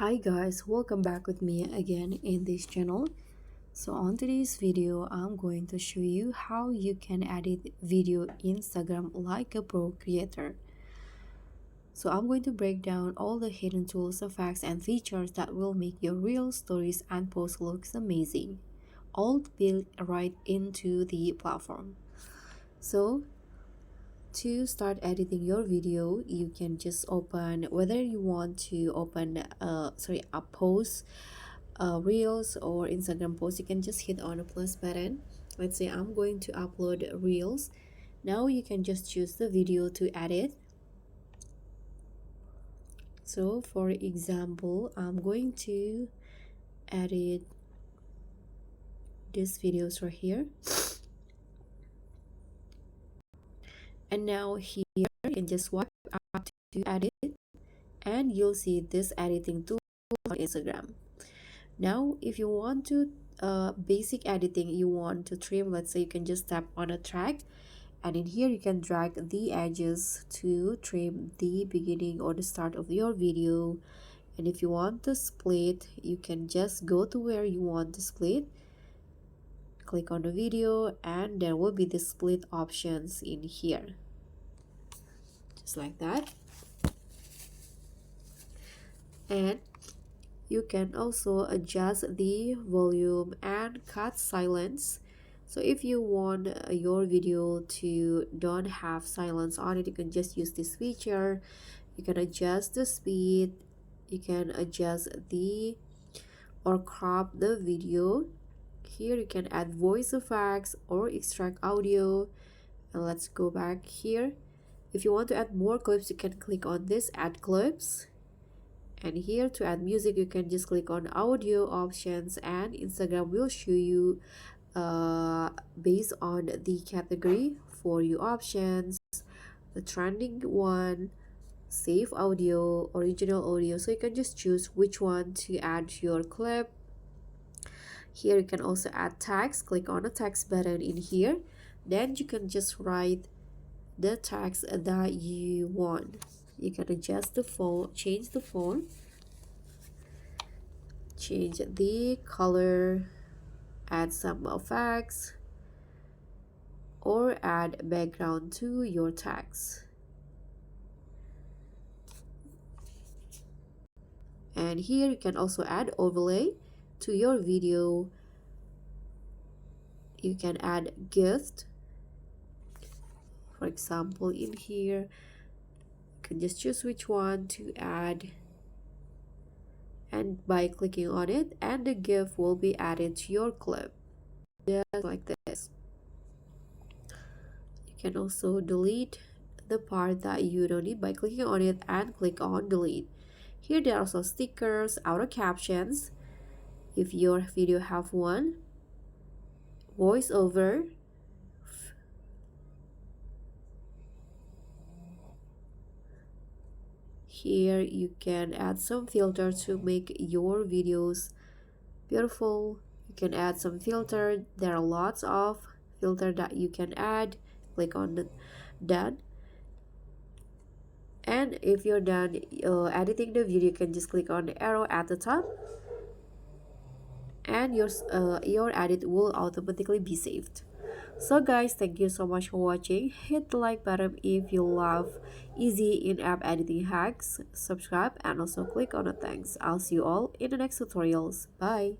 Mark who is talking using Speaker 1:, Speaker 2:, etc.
Speaker 1: Hi guys, welcome back with me again in this channel. So on today's video, I'm going to show you how you can edit video Instagram like a pro creator. So I'm going to break down all the hidden tools, effects, and features that will make your real stories and posts looks amazing, all built right into the platform. So to start editing your video, you can just open, whether you want to open a post, reels or Instagram post, you can just hit on a plus button. Let's say I'm going to upload reels. Now you can just choose the video to edit. So for example, I'm going to edit these videos right here, and now here you can just swipe up to edit, and you'll see this editing tool on Instagram. Now if you want to basic editing, you want to trim, let's say you can just tap on a track, and in here you can drag the edges to trim the beginning or the start of your video. And if you want to split, you can just go to where you want to split, click on the video, and there will be the split options in here, just like that. And you can also adjust the volume and cut silence. So if you want your video to don't have silence on it, you can just use this feature. You can adjust the speed, you can adjust the or crop the video. Here you can add voice effects or extract audio. And let's go back here. If you want to add more clips, you can click on this add clips. And here to add music, you can just click on audio options, and Instagram will show you based on the category for you options, the trending one, save audio, original audio. So you can just choose which one to add to your clip. Here you can also add text. Click on the text button in here, then you can just write the text that you want. You can adjust the font, change the font, change the color, add some effects, or add background to your text. And here you can also add overlay to your video. You can add GIFs. For example, in here you can just choose which one to add, and by clicking on it, and the GIF will be added to your clip, just like this. You can also delete the part that you don't need by clicking on it and click on delete. Here there are also stickers, auto captions if your video have one, voiceover, here you can add some filter to make your videos beautiful. You can add some filter. There are lots of filter that you can add. Click on the done, and if you're done editing the video, you can just click on the arrow at the top, and your edit will automatically be saved. So guys, thank you so much for watching. Hit the like button if you love easy in-app editing hacks. Subscribe and also click on the thanks. I'll see you all in the next tutorials. Bye.